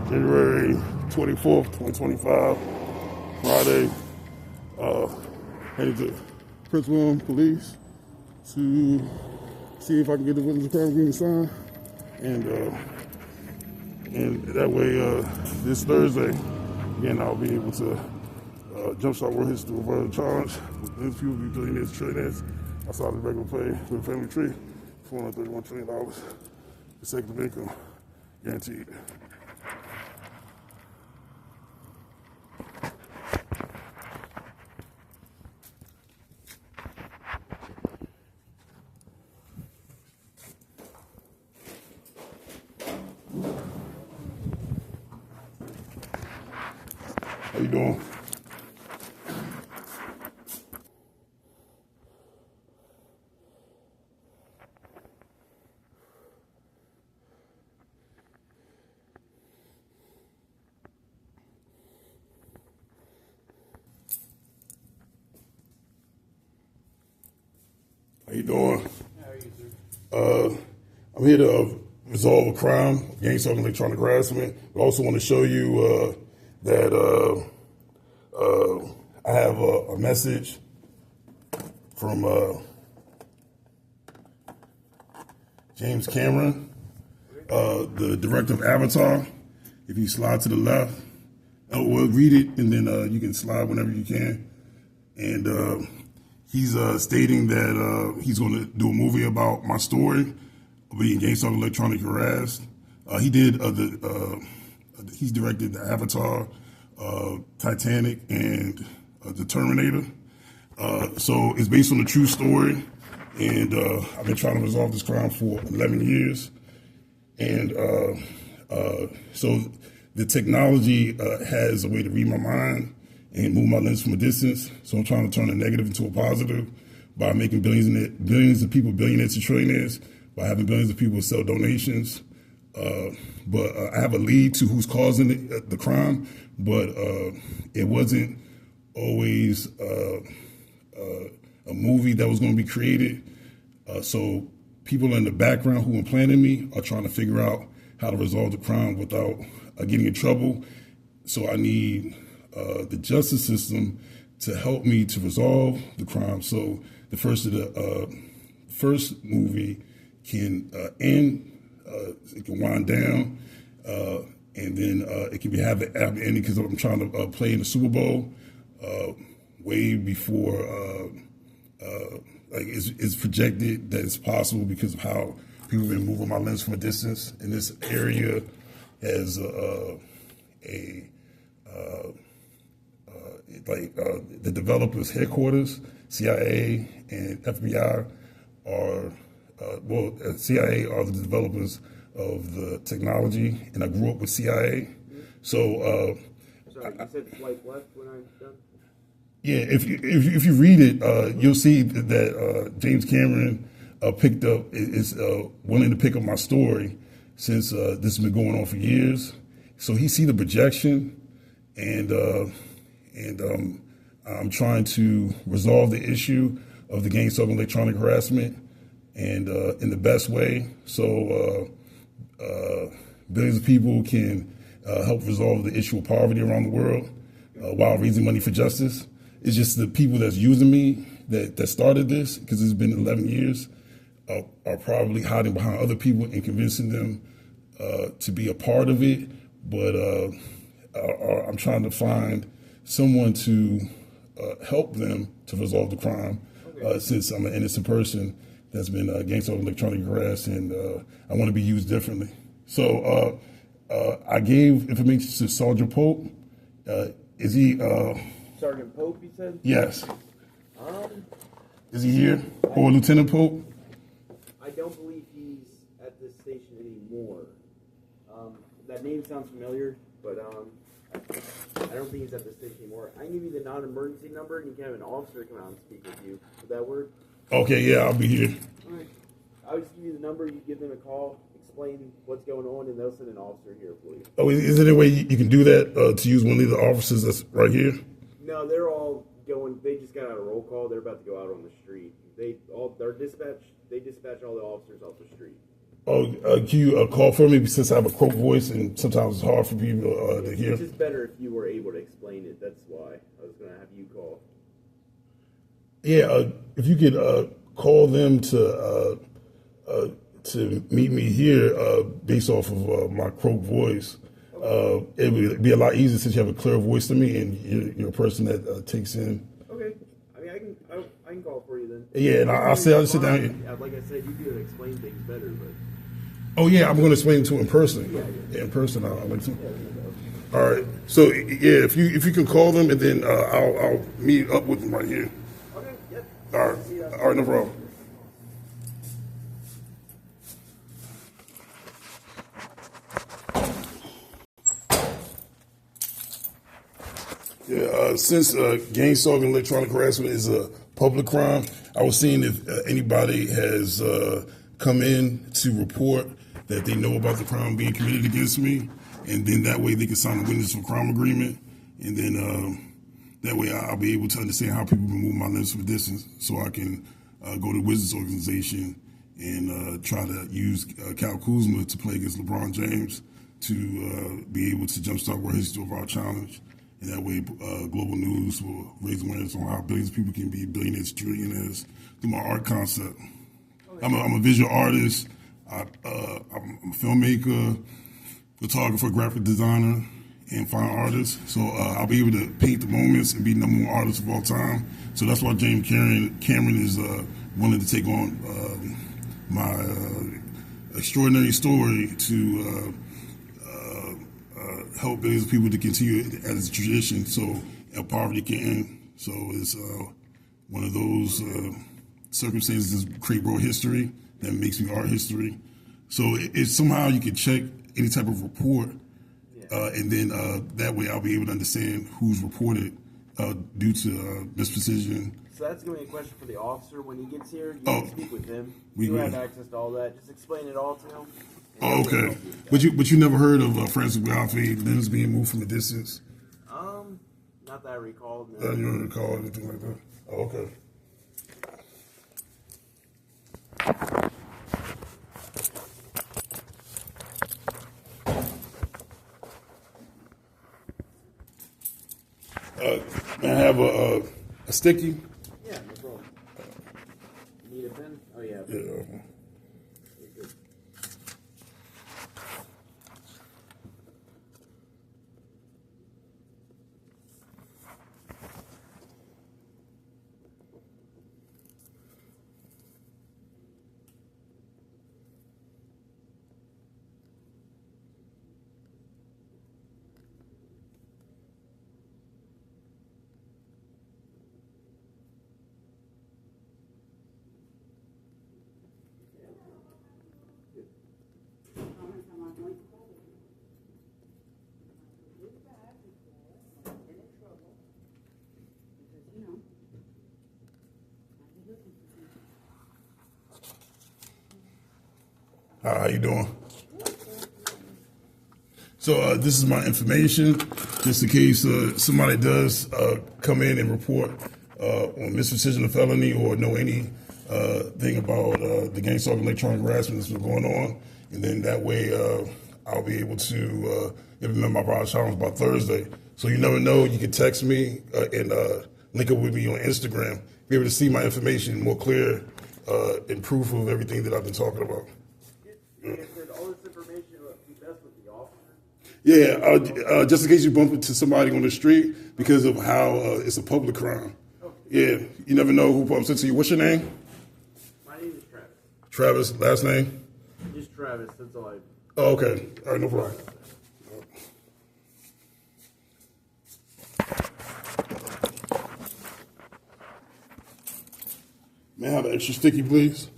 January 24th, 2025, Friday. Headed to Prince William Police to see if I can get the Witness of Crime Agreement signed. And that way, this Thursday, again, I'll be able to jumpstart work history with a charge. These people be billionaires, trillionaires outside the regular pay with a family tree. $431 trillion. Consecutive income, guaranteed. How you doing? How you doing? How are you, sir? I'm here to resolve a crime, gang stalking, electronic harassment. But I also want to show you that I have a message from James Cameron, the director of Avatar. If you slide to the left, we'll read it, and then you can slide whenever you can. And he's stating that he's going to do a movie about my story of being gang stalked, electronic harassed. He did he's directed the Avatar, Titanic, and the Terminator. So it's based on a true story, and I've been trying to resolve this crime for 11 years. And so the technology has a way to read my mind and move my lens from a distance. So I'm trying to turn a negative into a positive by making billions of people billionaires and trillionaires, by having billions of people sell donations. But I have a lead to who's causing the crime, but it wasn't always a movie that was going to be created. So people in the background who are planning me are trying to figure out how to resolve the crime without getting in trouble. So I need the justice system to help me to resolve the crime. So the first movie can end, it can wind down, and then it can have the ending, because I'm trying to play in the Super Bowl way before like it's projected that it's possible, because of how people have been moving my lens from a distance. And this area has the developers' headquarters, CIA and FBI are, CIA are the developers of the technology, and I grew up with CIA. So, Sorry, you said swipe left when I'm done? yeah, if you read it, you'll see that James Cameron is willing to pick up my story, since this has been going on for years. So he see the projection, and I'm trying to resolve the issue of the gang stalking, electronic harassment, and in the best way, so billions of people can help resolve the issue of poverty around the world while raising money for justice. It's just the people that's using me that started this, because it's been 11 years, are probably hiding behind other people and convincing them to be a part of it. But I'm trying to find someone to help them to resolve the crime, since I'm an innocent person that's been gang stalked, electronic harassed, and I want to be used differently. So I gave information to Sergeant Pope. Is he? Sergeant Pope, you said? Yes. Is he here? Or Lieutenant Pope? I don't believe he's at this station anymore. That name sounds familiar, but I don't think he's at this station anymore. I can give you the non-emergency number, and you can have an officer come out and speak with you. Would that work? Okay, yeah, I'll be here. All right. I'll just give you the number. You give them a call, explain what's going on, and they'll send an officer here for you. Oh, is there any way you can do that to use one of the officers that's right here? No, they're all going. They just got out of roll call. They're about to go out on the street. They dispatch all the officers off the street. Oh, can you call for me since I have a croak voice and sometimes it's hard for people to hear? It's just better if you were able to explain it. That's why I was going to have you call. Yeah, if you could call them to meet me here based off of my croak voice, it would be a lot easier since you have a clear voice to me and you're a person that takes in. Okay. I mean, I can call for you then. Yeah, and I'll sit down here. Like I said, you could explain things better, but. Oh yeah, I'm going to explain it to him in person. Yeah, in person, I'll like to. All right. So yeah, if you can call them and then I'll meet up with them right here. Okay. Yep. All right. All right. No problem. Yeah. Since gang stalking and electronic harassment is a public crime, I was seeing if anybody has come in to report that they know about the crime being committed against me, and then that way they can sign a witness for crime agreement, and then that way I'll be able to understand how people remove my limbs from distance, so I can go to the Wizards organization and try to use Cal Kuzma to play against LeBron James to be able to jumpstart World History of our challenge, and that way global news will raise awareness on how billions of people can be billionaires, trillionaires through my art concept. I'm a visual artist. I'm a filmmaker, photographer, graphic designer, and fine artist. So I'll be able to paint the moments and be the number one artist of all time. So that's why James Cameron is willing to take on my extraordinary story to help billions of people to continue as a tradition so poverty can end. So it's one of those circumstances that create world history that makes me art history. So it's somehow you can check any type of report, and then that way I'll be able to understand who's reported due to misprecision. So that's going to be a question for the officer when he gets here. You can speak with him. You have access to all that. Just explain it all to him. Oh, okay. But you never heard of Francis Wiafe limbs being moved from a distance? Not that I recall. No. You don't recall anything like that? Oh, okay. May I have a sticky? Yeah, no problem. Need a pen? Oh, yeah. Yeah. You're good. How you doing? So this is my information, just in case somebody does come in and report on misprecision of felony or know any thing about the gang stalking electronic harassment that's been going on, and then that way I'll be able to implement my product challenge by Thursday. So you never know, you can text me and link up with me on Instagram, be able to see my information more clear and proof of everything that I've been talking about. All this information would be best with the officer. Yeah, just in case you bump into somebody on the street because of how it's a public crime. Yeah, you never know who bumps into you. What's your name? My name is Travis. Travis, last name? Just Travis, that's all I... Oh, okay. All right, no problem. May I have an extra sticky, please?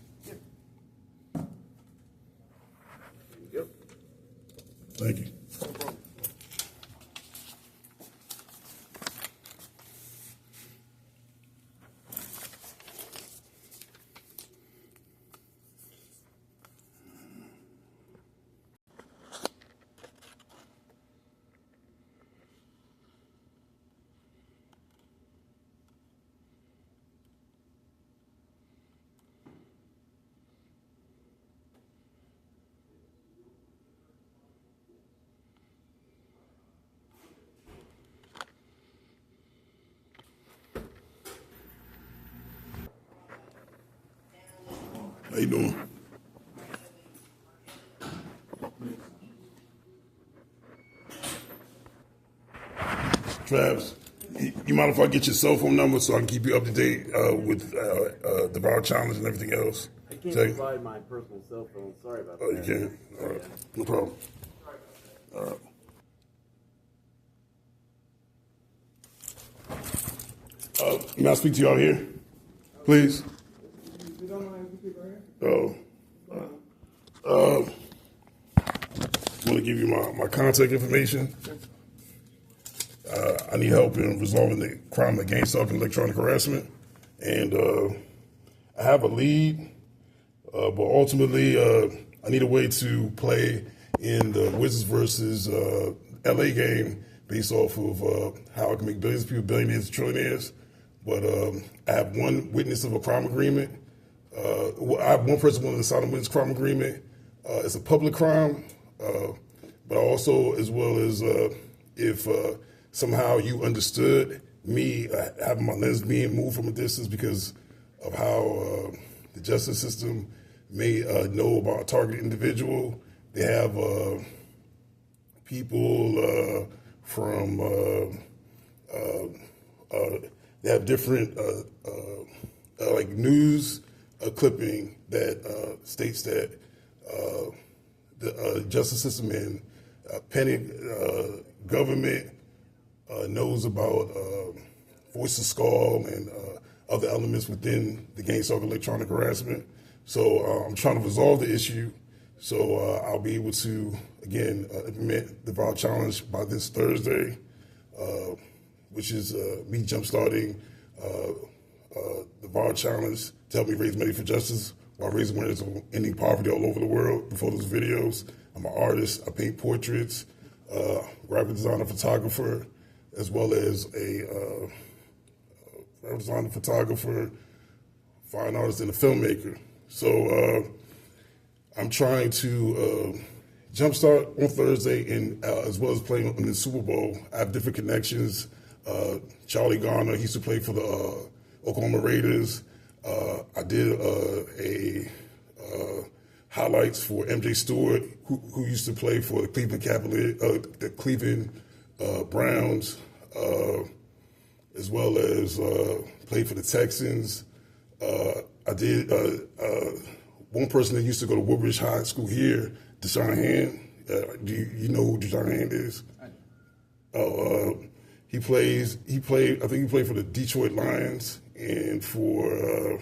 Yep. Thank you. No problem. How you doing? Travis, you mind if I get your cell phone number so I can keep you up to date with the Bar Challenge and everything else? I can't provide my personal cell phone. Sorry about that. Oh, you can't? All right. No problem. All right. May I speak to y'all here, please? Oh. Want to give you my contact information. I need help in resolving the crime of gang stalking and electronic harassment. And I have a lead, but ultimately I need a way to play in the Wizards versus LA game based off of how I can make billions of people billionaires and trillionaires. But I have one witness of a crime agreement. I have one person willing to sign a witness crime agreement. It's a public crime, but also as well as if somehow you understood me having my lens being moved from a distance because of how the justice system may know about a targeted individual. They have people from they have different like news clipping that states that the justice system and penny government knows about voice of skull and other elements within the gang stalking electronic harassment. So I'm trying to resolve the issue. So I'll be able to, again, implement the VAR challenge by this Thursday, which is me jumpstarting the VAR challenge to help me raise money for justice while raising awareness of ending poverty all over the world. Before those videos, I'm an artist. I paint portraits, graphic designer, photographer, as well as a graphic designer, photographer, fine artist, and a filmmaker. So I'm trying to jumpstart on Thursday, and as well as playing in the Super Bowl. I have different connections. Charlie Garner, he used to play for the Oklahoma Raiders. I did a highlights for MJ Stewart, who used to play for the Cleveland Cavaliers, the Cleveland Browns, as well as played for the Texans. I did one person that used to go to Woodbridge High School here, Deshaun Hand. Do you know who Deshaun Hand is? I do. He played. I think he played for the Detroit Lions and for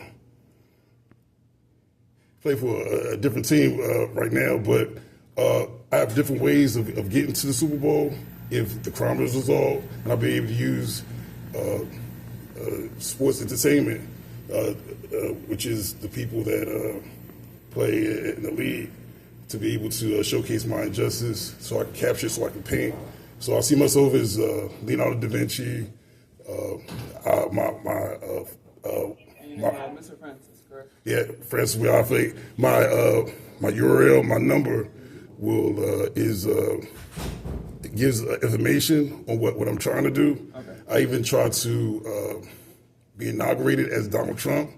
play for a different team right now. But I have different ways of getting to the Super Bowl if the crime is resolved, and I'll be able to use sports entertainment, which is the people that play in the league, to be able to showcase my injustice, so I can capture, so I can paint. So I see myself as Leonardo da Vinci. Mr. Francis, correct? Yeah, Francis Wiafe. My URL, my number it gives information on what I'm trying to do. Okay. I even tried to be inaugurated as Donald Trump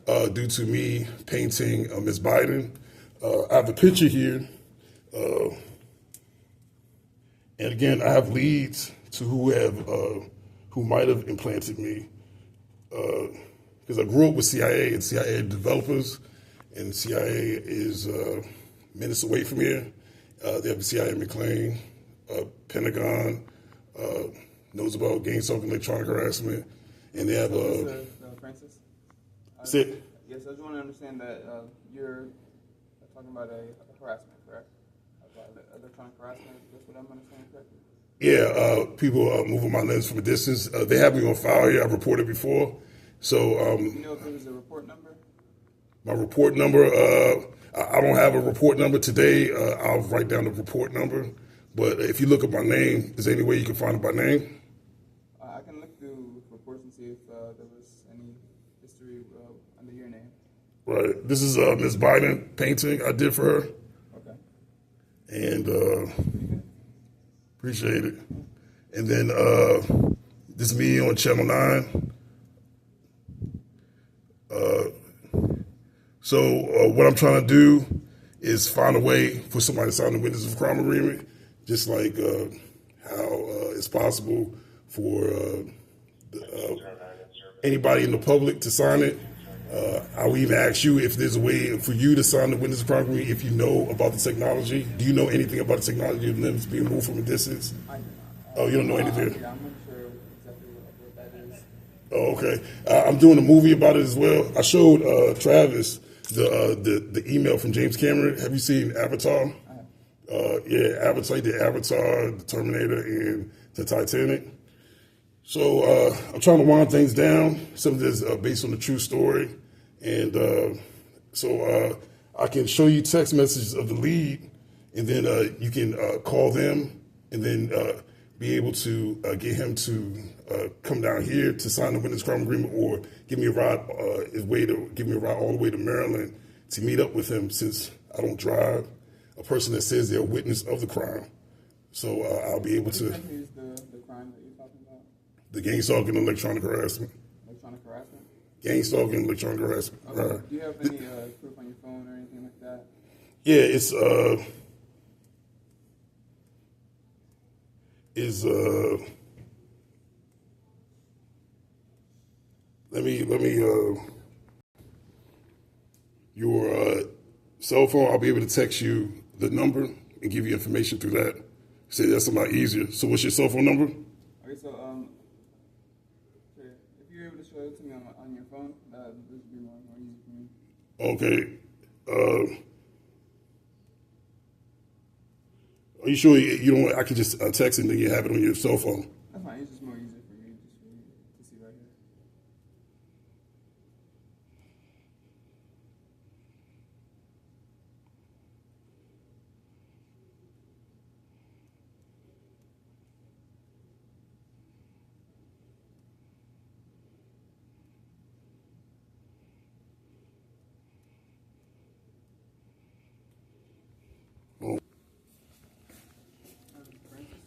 due to me painting Ms. Biden. I have a picture here. And again, I have leads to who might have implanted me, because I grew up with CIA and CIA developers, and CIA is minutes away from here. They have the CIA in McLean, Pentagon knows about gang stalking, electronic harassment, and they have Francis. Sit. Yes, I just want to understand that you're talking about a harassment, correct? Electronic harassment, that's what I'm understanding correctly? Yeah, people moving my lens from a distance. They have me on file here. I've reported before. So, you know if there was a report number? My report number, I don't have a report number today. I'll write down the report number. But if you look up my name, is there any way you can find it by name? I can look through reports and see if there was any history under your name. Right. This is Ms. Biden painting I did for her. Okay. And appreciate it. And then this is me on Channel 9. So what I'm trying to do is find a way for somebody to sign the witness of crime agreement, just like how it's possible for anybody in the public to sign it. I will even ask you if there's a way for you to sign the witness of crime agreement if you know about the technology. Do you know anything about the technology of limbs being moved from a distance? I do not. Oh, you don't know anything? Yeah, I'm not sure exactly what that is. Oh, okay. I'm doing a movie about it as well. I showed Travis the email from James Cameron. Have you seen Avatar? Yeah, Avatar. He did Avatar, the Terminator, and the Titanic. So I'm trying to wind things down. Some of this based on the true story, and so I can show you text messages of the lead, and then you can call them, and then be able to get him to come down here to sign the witness crime agreement, or give me a ride. Give me a ride all the way to Maryland to meet up with him, since I don't drive. A person that says they're a witness of the crime, so I'll be able to. What exactly is the crime that you're talking about? The gang stalking and electronic harassment. Electronic harassment? Gang stalking and electronic harassment. Okay. Do you have any proof on your phone or anything like that? Yeah, let me your cell phone, I'll be able to text you the number and give you information through that. Say that's a lot easier. So what's your cell phone number? Okay, so okay, if you're able to show it to me on your phone, this would be more easy for me. Okay. Are you sure you don't? I could just text it and then you have it on your cell phone. That's fine. It's just more easier for me just for you to see right here.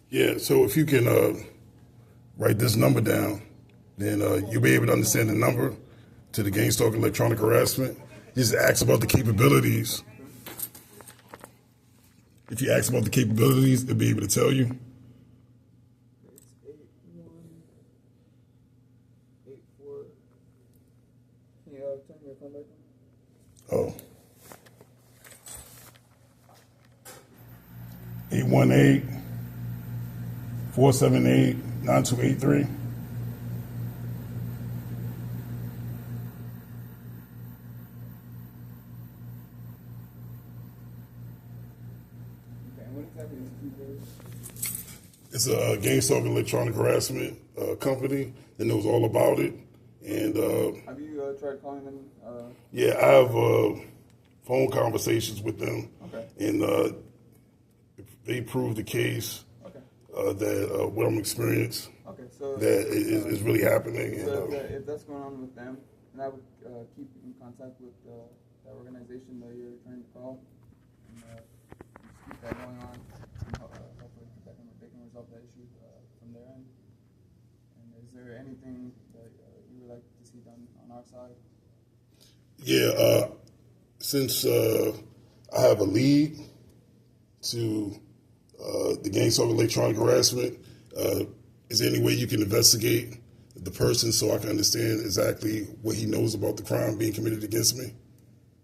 Yeah, so if you can write this number down, then you'll be able to understand the number to the gang stalking electronic harassment. Just ask about the capabilities. If you ask about the capabilities, they'll be able to tell you. It's 8184. Can you turn your phone back on? Oh. 818-478-9283. Okay, and what exactly is keyboard? It's a gang stalking electronic harassment company that knows all about it. And Have you tried calling them? yeah, I have phone conversations with them. Okay. And they prove the case Okay. that what I'm experiencing, Okay, so that is really happening. So And, if that's going on with them, then I would keep in contact with the organization that you're trying to call, and just keep that going on, and hopefully they can resolve that issue from their end. And is there anything that you would like to see done on our side? yeah, since I have a lead to the gang stalking electronic harassment, is there any way you can investigate the person so I can understand exactly what he knows about the crime being committed against me?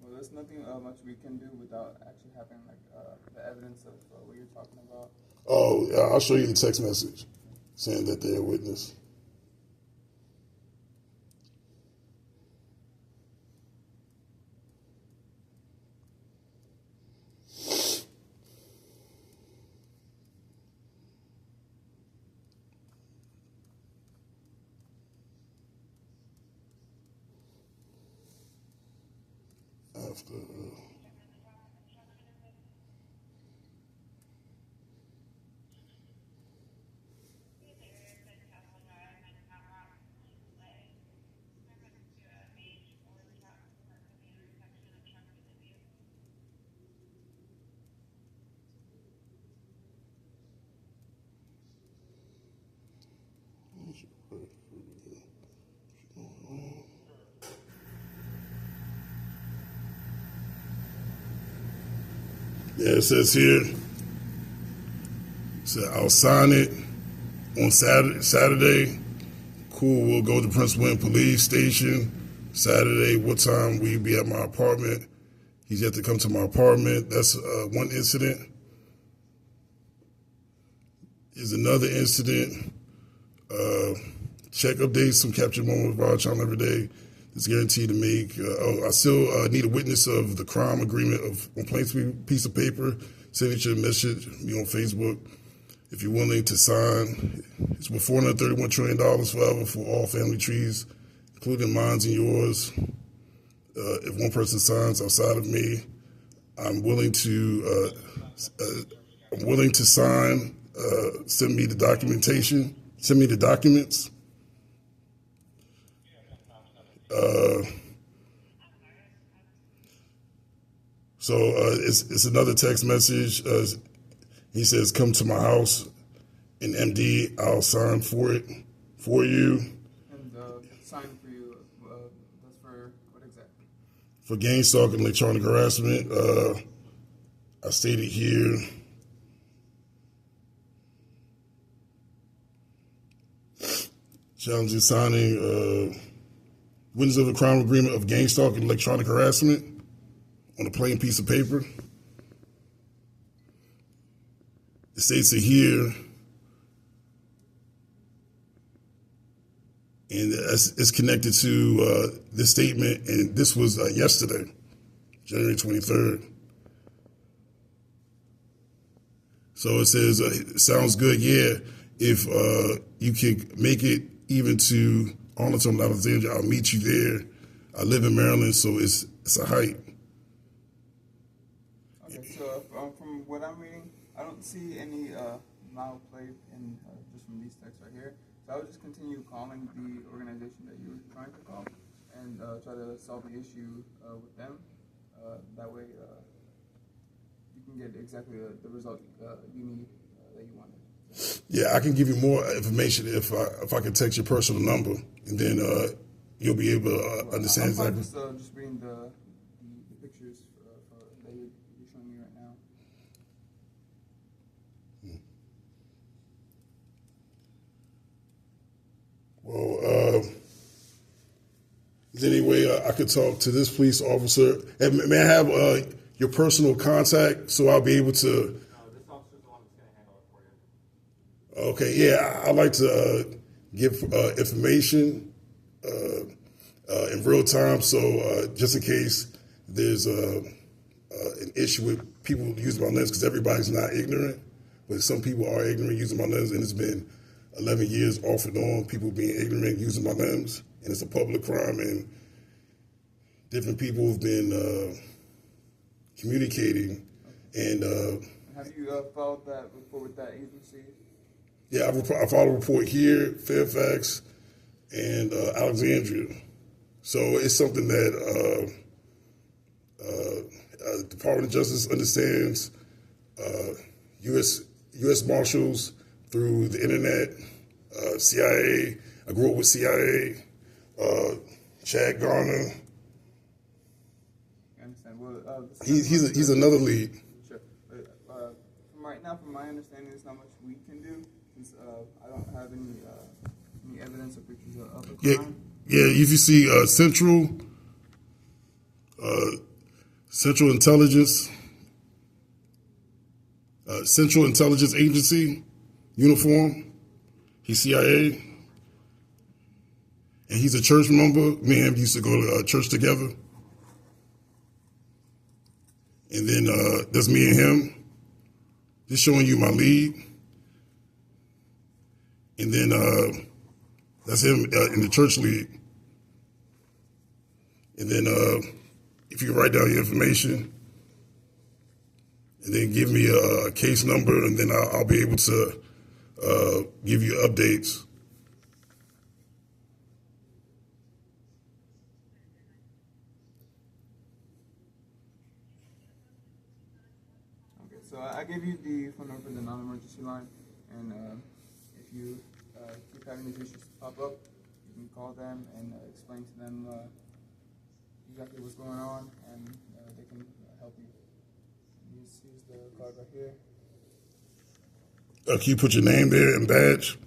Well, there's nothing much we can do without actually having like the evidence of what you're talking about. Oh, yeah, I'll show you the text message saying that they're a witness. After. Yeah, it says here. So I'll sign it on Saturday. Cool. We'll go to Prince William Police Station Saturday. What time will you be at my apartment? He's yet to come to my apartment. That's one incident. Is another incident. Check updates from captured moment of our child every day. It's guaranteed to make. I still need a witness of the crime agreement on plain piece of paper. Signature message me on Facebook. If you're willing to sign, it's worth $431 trillion forever for all family trees, including mine and yours. If one person signs outside of me, I'm willing to sign. Send me the documentation. Send me the documents. So it's another text message. He says, "Come to my house in MD. I'll sign for it for you." And sign for you. That's for what exactly? For gang stalking, electronic harassment. I stated here. Challenging signing witness of a crime agreement of gang stalking, electronic harassment on a plain piece of paper. It states it here, and it's connected to this statement, and this was yesterday, January 23rd. So it says, sounds good, yeah. If you can make it even to Arlington, Alexandria, I'll meet you there. I live in Maryland, so it's a hike. Okay, so from what I'm reading, I don't see any mild play in just from these texts right here. So I would just continue calling the organization that you were trying to call and try to solve the issue with them. That way you can get exactly the result you need that you wanted. Yeah, I can give you more information if I can text your personal number, and then you'll be able to understand I'm exactly. just reading the pictures that you're showing me right now. Well, is there any way I could talk to this police officer? And may I have your personal contact so I'll be able to? No, this officer's the one that's going to handle it for you. Okay, yeah, I'd like to give information in real time, so just in case there's an issue with people using my lens, because everybody's not ignorant, but some people are ignorant using my lens, and it's been 11 years off and on, people being ignorant using my lens, and it's a public crime, and different people have been communicating, and Have you filed that report with that agency? yeah, I filed a report here, Fairfax, and Alexandria. So it's something that Department of Justice understands. U.S. Marshals through the internet, CIA. I grew up with CIA. Chad Garner. I understand. Well, He's another lead. Sure. From right now, from my understanding, there's not much we can do since I don't have any evidence or pictures of the crime. Yeah. If you see Central Intelligence Agency uniform. He's CIA, and he's a church member. Me and him used to go to church together. And then that's me and him. Just showing you my lead. And then that's him in the church lead. And then if you can write down your information, and then give me a case number, and then I'll be able to give you updates. Okay, so I gave you the phone number for the non-emergency line, and if you keep having these issues pop up, you can call them and explain to them exactly what's going on, and they can help you. He's the card right here. Can you put your name there and badge?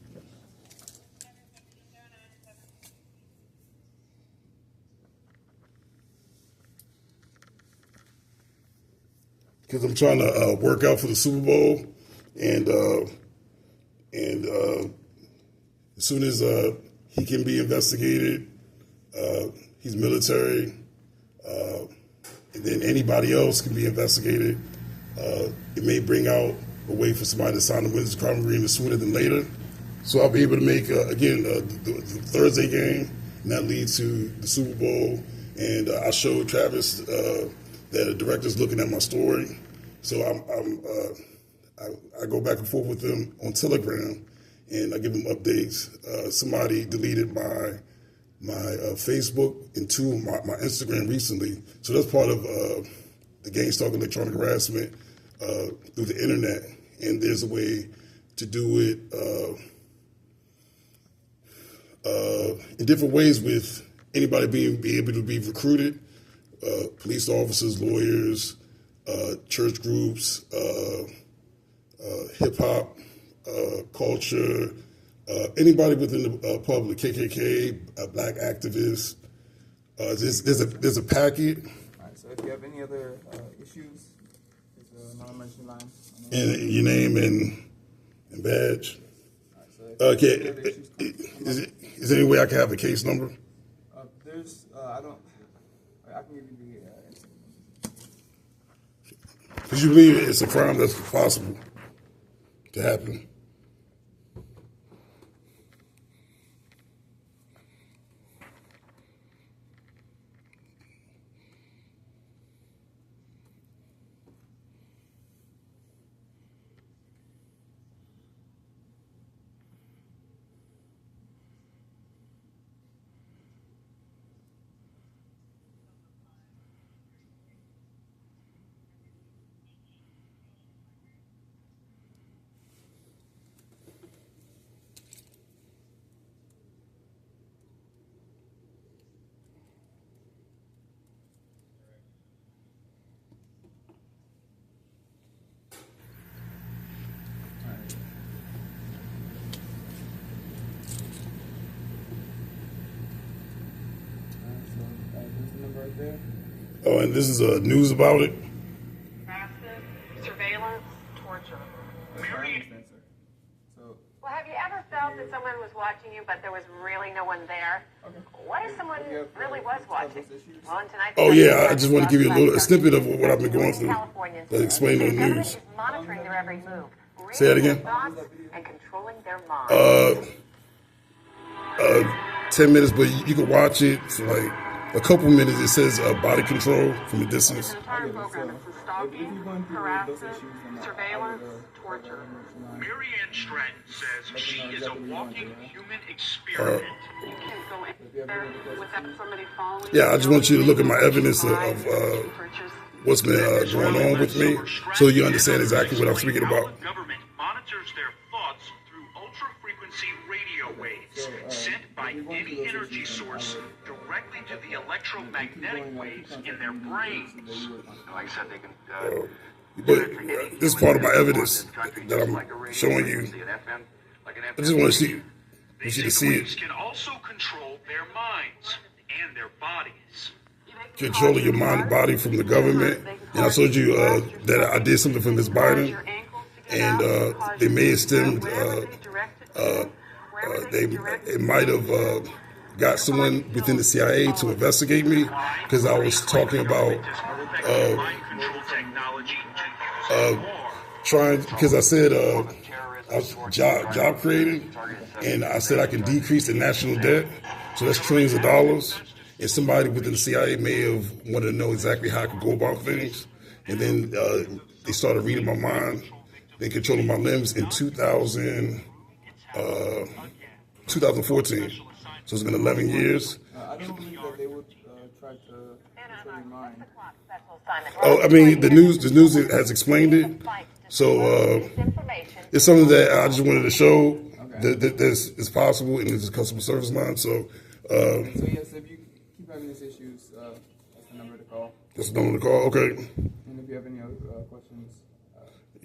Because I'm trying to work out for the Super Bowl, and as soon as he can be investigated, he's military, and then anybody else can be investigated. It may bring out a way for somebody to sign the Winners Crime Agreement sooner than later. So I'll be able to make, the Thursday game, and that leads to the Super Bowl. And I showed Travis that the director's looking at my story. So I go back and forth with him on Telegram, and I give him updates. Somebody deleted my Facebook and my Instagram recently. So that's part of the Gang Stalk electronic harassment through the internet. And there's a way to do it in different ways with anybody being able to be recruited, police officers, lawyers, church groups, hip hop, culture, anybody within the public, KKK, black activists. There's a packet. All right, so if you have any other issues, there's a non-emergency line. And your name and badge. All right, so if Okay, you have issues, is there any way I can have a case number? there's, I can give you the incident. Because you believe it's a crime that's possible to happen. There's the number right there. Oh, and this is news about it. Massive surveillance, torture. That's what I understand, sir. So, Well, have you ever felt that someone was watching you, but there was really no one there? okay. What if someone You have, really was watching? those issues? Well, and tonight's Oh yeah, I just want to give you a snippet of what I've been going through. Californians. That explain The on the government news. is monitoring their every move, Say that reading again? their thoughts and controlling their minds. 10 minutes, but you can watch it for like a couple minutes. It says body control from a distance. The entire program is If you're stalking, going through those harassment, issues, then surveillance, torture. Marianne Stratton says she is a walking human experiment. You can't go in there without somebody following Yeah, I just want you to look at my evidence of purchase. what's been going on with me, so you understand exactly what I'm speaking about. The government monitors their thoughts through ultra-frequency radio waves sent by any energy source directly to the electromagnetic waves in their brains. Like I said, they can. But this is part of my evidence that I'm showing you. I just want to They say to the see it. waves can also control their minds and their bodies. Controlling your mind and body from the government. And I told you that I did something for Ms. Biden, and they may have stemmed. It might have got someone within the CIA to investigate me because I was talking about Mind control technology to use trying, because I said I was job creating, and I said I can decrease the national debt, so that's trillions of dollars. And somebody within the CIA may have wanted to know exactly how I could go about things, and then they started reading my mind, then controlling my limbs in 2014. So it's been 11 years. I don't believe that they would try to control your mind. Oh, I mean, the news has explained it. So it's something that I just wanted to show that this is possible, and it's a customer service line. So So yes, if you keep having these issues, that's the number to call. that's the number to call. Okay. And if you have any other questions,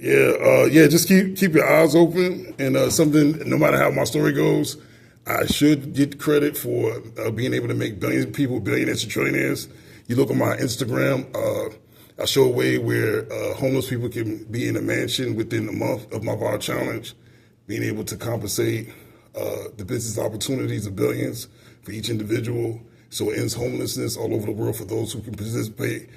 Yeah, just keep your eyes open, and something. No matter how my story goes, I should get credit for being able to make billions of people billionaires and trillionaires. You look at my Instagram. I show a way where homeless people can be in a mansion within a month of my viral challenge, being able to compensate the business opportunities of billions for each individual. So it ends homelessness all over the world for those who can participate.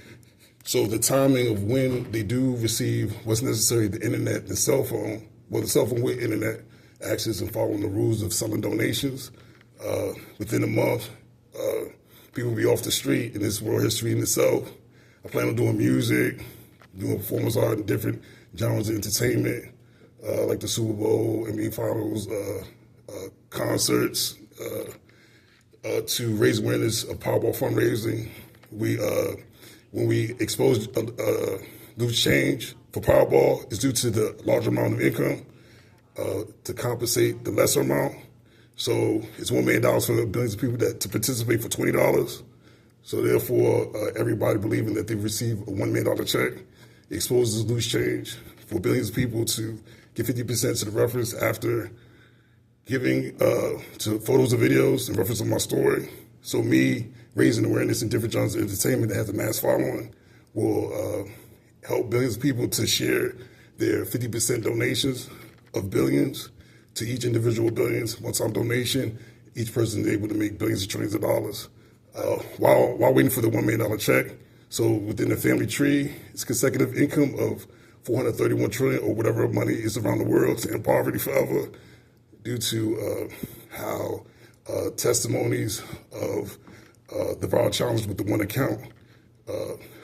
So the timing of when they do receive what's necessary, the internet, the cell phone, the cell phone with internet access and following the rules of selling donations, within a month, people will be off the street, and it's world history in itself. I plan on doing music, doing performance art in different genres of entertainment, like the Super Bowl, NBA Finals, concerts, to raise awareness of Powerball fundraising. When we expose loose change for Powerball, it's due to the larger amount of income to compensate the lesser amount. So it's $1 million for billions of people to participate for $20. So therefore, everybody believing that they receive a $1 million check exposes loose change for billions of people to get 50% to the reference after giving to photos or videos in reference to my story. So me raising awareness in different genres of entertainment that has a mass following will help billions of people to share their 50% donations of billions to each individual billions. One-time donation, each person is able to make billions and trillions of dollars. While waiting for the $1 million check, so within the family tree, it's consecutive income of 431 trillion or whatever money is around the world to end poverty forever, due to how testimonies of the viral challenge with the one account,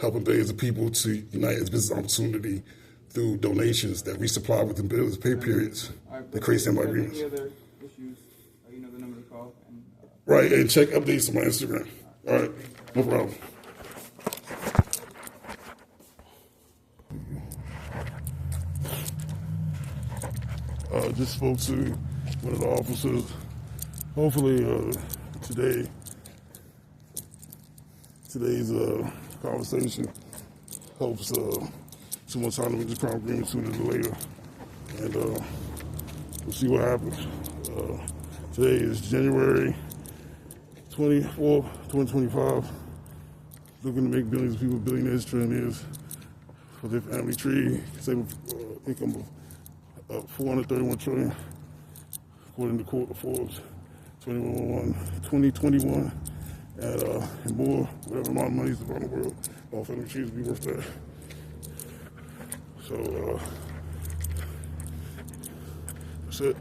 helping billions of people to unite as business opportunity through donations that resupply within billions pay periods that create standby agreements. Any other issues, you know the number to call. And, right, and check updates on my Instagram. All right, no problem. Just spoke to one of the officers. Hopefully today's conversation helps someone sign up with this crime agreement sooner than later, and we'll see what happens. Today is January 24th, 2025. Looking to make billions of people billionaires, trillionaires for their family tree, saving income of 431 trillion, according to Forbes 2021, and more, whatever amount of money is around the world, all family trees will be worth that. So that's it.